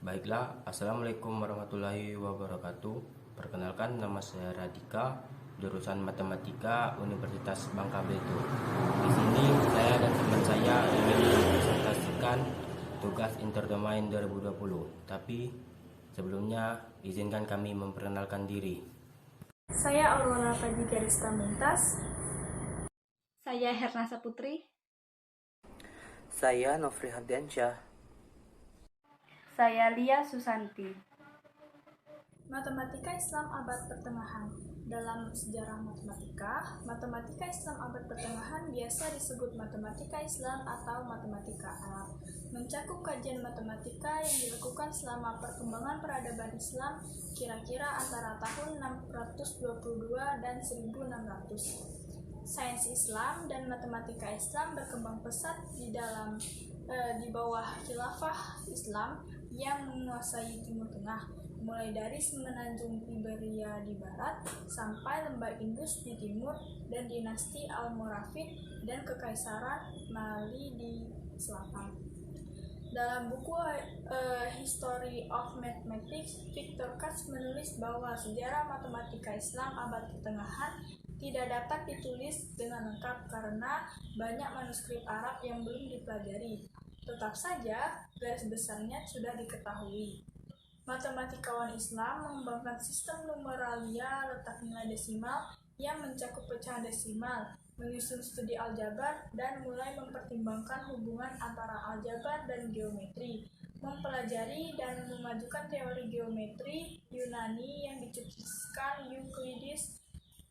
Baiklah, Assalamualaikum warahmatullahi wabarakatuh. Perkenalkan, nama saya Radika, jurusan Matematika Universitas Bangka Belitung. Di sini saya dan teman saya ingin mempresentasikan tugas interdomain 2020. Tapi sebelumnya izinkan kami memperkenalkan diri. Saya Aurora Faji Garista Muntas. Saya Hernasa Putri. Saya Nofri Hardiansyah. Saya Lia Susanti. Matematika Islam Abad Pertengahan. Dalam sejarah matematika, matematika Islam abad pertengahan biasa disebut matematika Islam atau matematika Arab. Mencakup kajian matematika yang dilakukan selama perkembangan peradaban Islam kira-kira antara tahun 622 dan 1600. Sains Islam dan matematika Islam berkembang pesat di bawah khilafah Islam yang menguasai Timur Tengah, mulai dari semenanjung Iberia di barat sampai lembah Indus di timur dan dinasti Almoravid dan kekaisaran Mali di selatan. Dalam buku History of Mathematics, Victor Katz menulis bahwa sejarah matematika Islam abad pertengahan tidak dapat ditulis dengan lengkap karena banyak manuskrip Arab yang belum dipelajari. Tetap saja, garis besarnya sudah diketahui. Matematikawan Islam mengembangkan sistem numeralia letak nilai desimal yang mencakup pecahan desimal, menyusun studi aljabar, dan mulai mempertimbangkan hubungan antara aljabar dan geometri, mempelajari dan memajukan teori geometri Yunani yang dicetuskan Euclides,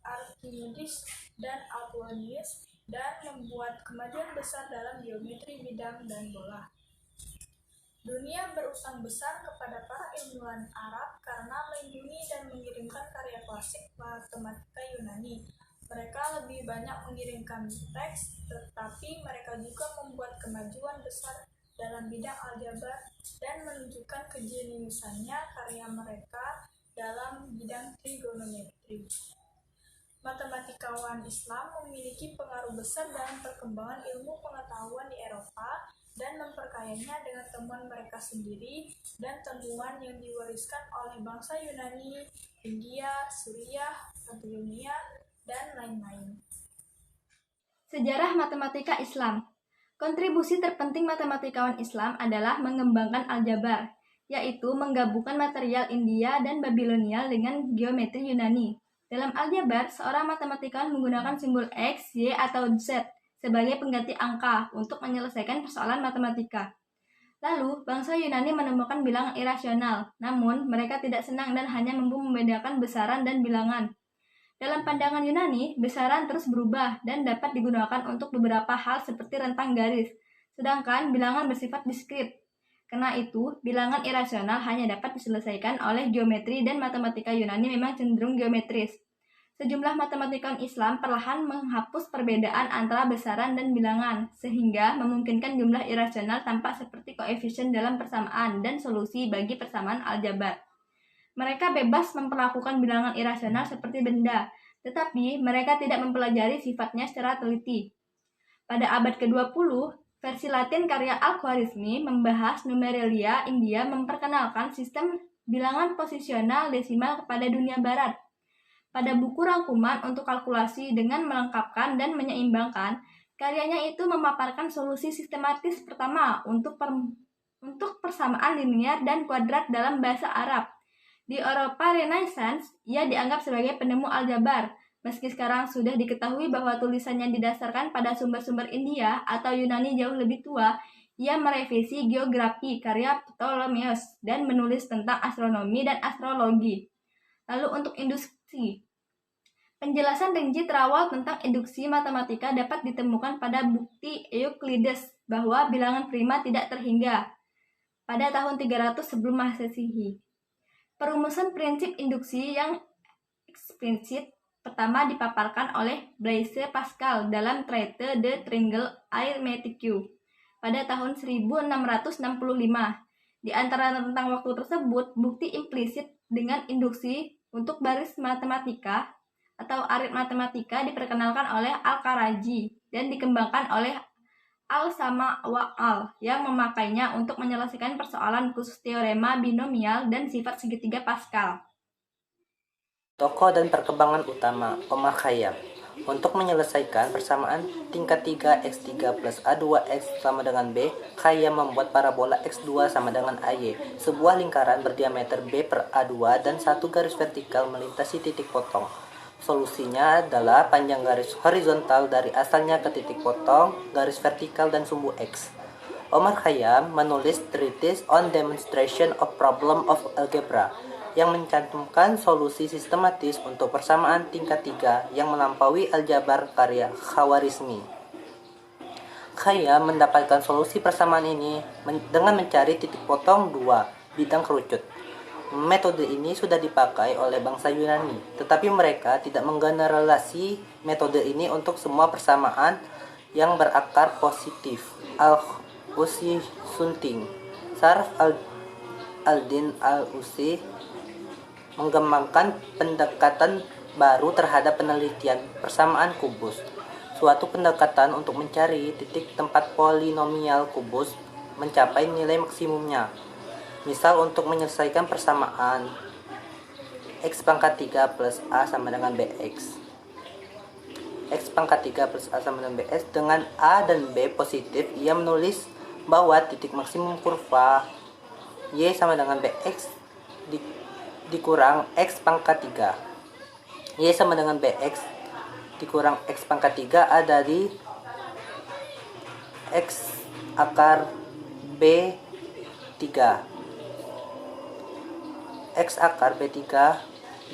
Archimedes, dan Apollonius, dan membuat kemajuan besar dalam geometri bidang dan bola. Dunia berutang besar kepada para ilmuwan Arab karena melindungi dan mengirimkan karya klasik matematika Yunani. Mereka lebih banyak mengirimkan teks, tetapi mereka juga membuat kemajuan besar dalam bidang aljabar dan menunjukkan kejeniusannya karya mereka dalam bidang trigonometri. Matematikawan Islam memiliki pengaruh besar dalam perkembangan ilmu pengetahuan di Eropa dan memperkayanya dengan temuan mereka sendiri dan temuan yang diwariskan oleh bangsa Yunani, India, Suriah, Babilonia, dan lain-lain. Sejarah matematika Islam. Kontribusi terpenting matematikawan Islam adalah mengembangkan aljabar, yaitu menggabungkan material India dan Babilonia dengan geometri Yunani. Dalam aljabar, seorang matematikawan menggunakan simbol X, Y, atau Z sebagai pengganti angka untuk menyelesaikan persoalan matematika. Lalu, bangsa Yunani menemukan bilangan irasional, namun mereka tidak senang dan hanya mampu membedakan besaran dan bilangan. Dalam pandangan Yunani, besaran terus berubah dan dapat digunakan untuk beberapa hal seperti rentang garis, sedangkan bilangan bersifat diskrit. Karena itu, bilangan irasional hanya dapat diselesaikan oleh geometri dan matematika Yunani memang cenderung geometris. Sejumlah matematikawan Islam perlahan menghapus perbedaan antara besaran dan bilangan, sehingga memungkinkan jumlah irasional tampak seperti koefisien dalam persamaan dan solusi bagi persamaan aljabar. Mereka bebas memperlakukan bilangan irasional seperti benda, tetapi mereka tidak mempelajari sifatnya secara teliti. Pada abad ke-20, versi Latin karya Al-Khwarizmi membahas numeralia India memperkenalkan sistem bilangan posisional desimal kepada dunia barat. Pada buku rangkuman untuk kalkulasi dengan melengkapkan dan menyeimbangkan, karyanya itu memaparkan solusi sistematis pertama untuk persamaan linear dan kuadrat dalam bahasa Arab. Di Eropa Renaissance, ia dianggap sebagai penemu aljabar. Meski sekarang sudah diketahui bahwa tulisannya didasarkan pada sumber-sumber India atau Yunani jauh lebih tua, ia merevisi geografi karya Ptolemeus dan menulis tentang astronomi dan astrologi. Lalu untuk induksi. Penjelasan rinci terawal tentang induksi matematika dapat ditemukan pada bukti Euclides bahwa bilangan prima tidak terhingga pada tahun 300 sebelum Masehi. Perumusan prinsip induksi yang eksplisit pertama dipaparkan oleh Blaise Pascal dalam Traité de Triangle Arithmétique pada tahun 1665. Di antara rentang waktu tersebut, bukti implisit dengan induksi untuk baris matematika atau aritmatika diperkenalkan oleh Al-Karaji dan dikembangkan oleh al sama wa al yang memakainya untuk menyelesaikan persoalan khusus teorema binomial dan sifat segitiga Pascal. Tokoh dan perkembangan utama Omar Khayyam. Untuk menyelesaikan persamaan tingkat 3 X3 plus A2X sama dengan B, Khayyam membuat parabola X2 sama dengan AY, sebuah lingkaran berdiameter B per A2 dan satu garis vertikal melintasi titik potong. Solusinya adalah panjang garis horizontal dari asalnya ke titik potong, garis vertikal dan sumbu X. Omar Khayyam menulis Treatise on Demonstration of Problem of Algebra yang mencantumkan solusi sistematis untuk persamaan tingkat 3 yang melampaui aljabar karya Khawarizmi. Khayyam mendapatkan solusi persamaan ini dengan mencari titik potong 2 bidang kerucut. Metode ini sudah dipakai oleh bangsa Yunani, tetapi mereka tidak menggeneralisasi metode ini untuk semua persamaan yang berakar positif. Al-Usi Sunting, Sarf al-Din al-Usi mengembangkan pendekatan baru terhadap penelitian persamaan kubus, suatu pendekatan untuk mencari titik tempat polinomial kubus mencapai nilai maksimumnya. Misal untuk menyelesaikan persamaan X pangkat 3 plus A sama dengan BX. X pangkat 3 plus A sama dengan BX dengan A dan B positif, ia menulis bahwa titik maksimum kurva Y sama dengan BX dikurang X pangkat 3. Y sama dengan BX dikurang X pangkat 3 ada di X akar B3. X akar B3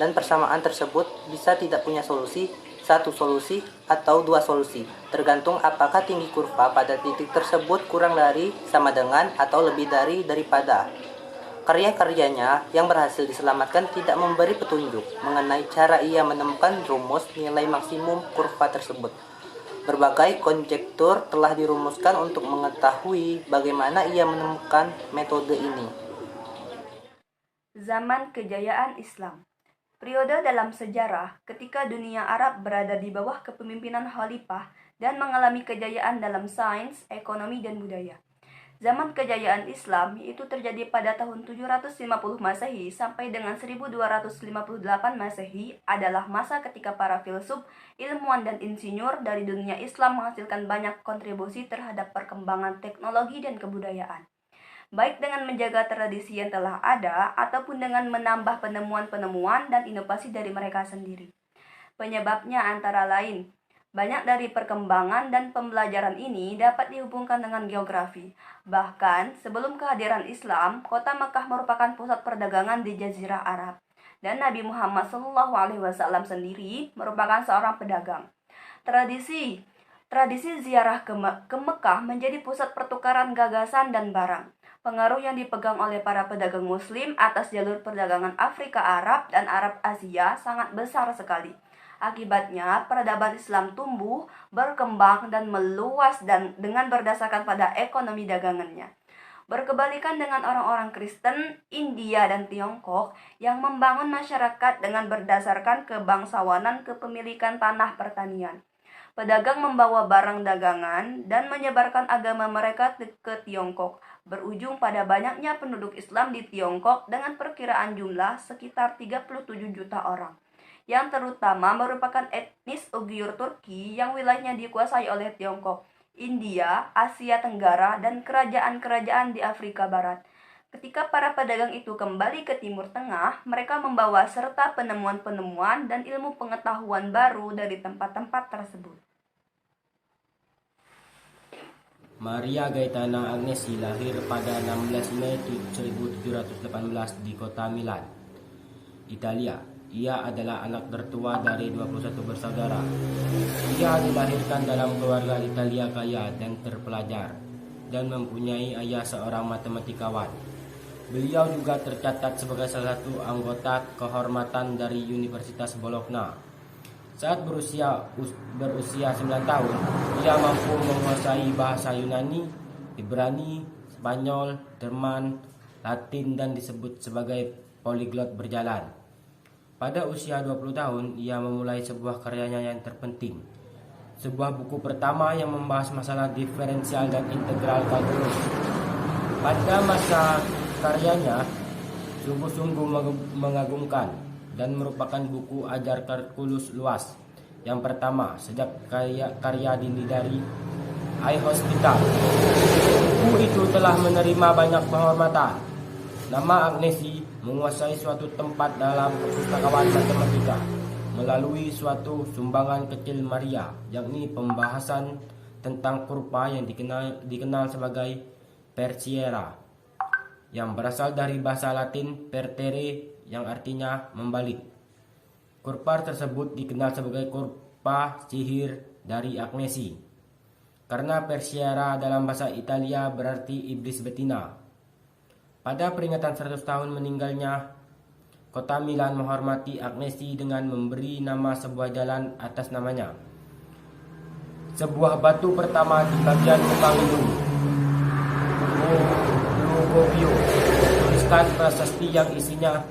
dan persamaan tersebut bisa tidak punya solusi, satu solusi atau dua solusi, tergantung apakah tinggi kurva pada titik tersebut kurang dari, sama dengan, atau lebih daripada. Karya-karyanya yang berhasil diselamatkan tidak memberi petunjuk mengenai cara ia menemukan rumus nilai maksimum kurva tersebut. Berbagai konjektur telah dirumuskan untuk mengetahui bagaimana ia menemukan metode ini. Zaman kejayaan Islam. Periode dalam sejarah ketika dunia Arab berada di bawah kepemimpinan khalifah dan mengalami kejayaan dalam sains, ekonomi, dan budaya. Zaman kejayaan Islam yaitu terjadi pada tahun 750 Masehi sampai dengan 1258 Masehi adalah masa ketika para filsuf, ilmuwan, dan insinyur dari dunia Islam menghasilkan banyak kontribusi terhadap perkembangan teknologi dan kebudayaan, baik dengan menjaga tradisi yang telah ada ataupun dengan menambah penemuan-penemuan dan inovasi dari mereka sendiri. Penyebabnya antara lain, banyak dari perkembangan dan pembelajaran ini dapat dihubungkan dengan geografi. Bahkan sebelum kehadiran Islam, kota Mekah merupakan pusat perdagangan di Jazirah Arab, dan Nabi Muhammad SAW sendiri merupakan seorang pedagang. Tradisi ziarah ke Mekah menjadi pusat pertukaran gagasan dan barang. Pengaruh yang dipegang oleh para pedagang Muslim atas jalur perdagangan Afrika Arab dan Arab Asia sangat besar sekali. Akibatnya, peradaban Islam tumbuh, berkembang, dan meluas dengan berdasarkan pada ekonomi dagangannya. Berkebalikan dengan orang-orang Kristen, India, dan Tiongkok yang membangun masyarakat dengan berdasarkan kebangsawanan kepemilikan tanah pertanian. Pedagang membawa barang dagangan dan menyebarkan agama mereka ke Tiongkok, berujung pada banyaknya penduduk Islam di Tiongkok dengan perkiraan jumlah sekitar 37 juta orang, yang terutama merupakan etnis Uighur Turki yang wilayahnya dikuasai oleh Tiongkok, India, Asia Tenggara, dan kerajaan-kerajaan di Afrika Barat. Ketika para pedagang itu kembali ke Timur Tengah, mereka membawa serta penemuan-penemuan dan ilmu pengetahuan baru dari tempat-tempat tersebut. Maria Gaetana Agnesi lahir pada 16 Mei 1718 di kota Milan, Italia. Ia adalah anak tertua dari 21 bersaudara. Ia dilahirkan dalam keluarga Italia kaya dan terpelajar, dan mempunyai ayah seorang matematikawan. Beliau juga tercatat sebagai salah satu anggota kehormatan dari Universitas Bologna. Saat berusia 9 tahun, ia mampu menguasai bahasa Yunani, Ibrani, Spanyol, Jerman, Latin, dan disebut sebagai poliglot berjalan. Pada usia 20 tahun, ia memulai sebuah karyanya yang terpenting, sebuah buku pertama yang membahas masalah diferensial dan integral kalkulus. Pada masa karyanya, sungguh-sungguh mengagumkan dan merupakan buku ajar kalkulus luas yang pertama sejak karya Dini dari iHospital. Buku itu telah menerima banyak penghormatan. Nama Agnesi menguasai suatu tempat dalam perpustakaan matematika melalui suatu sumbangan kecil Maria, yakni pembahasan tentang kurva yang dikenal sebagai Persiera, yang berasal dari bahasa Latin pertere yang artinya membalik. Kurva tersebut dikenal sebagai kurva sihir dari Agnesi, karena Persiera dalam bahasa Italia berarti iblis betina. Pada peringatan 100 tahun meninggalnya, Kota Milan menghormati Agnesi dengan memberi nama sebuah jalan atas namanya. Sebuah batu pertama di bagian Pangilung, Lugobio, tuliskan prasasti yang isinya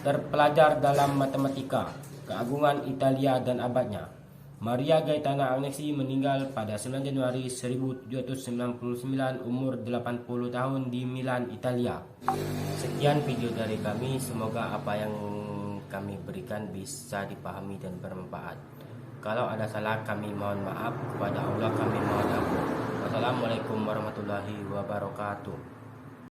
terpelajar dalam matematika, keagungan Italia dan abadnya. Maria Gaetana Agnesi meninggal pada 9 Januari 1799 umur 80 tahun di Milan, Italia. Sekian video dari kami, semoga apa yang kami berikan bisa dipahami dan bermanfaat. Kalau ada salah kami mohon maaf, kepada Allah kami mohon ampun. Wassalamualaikum warahmatullahi wabarakatuh.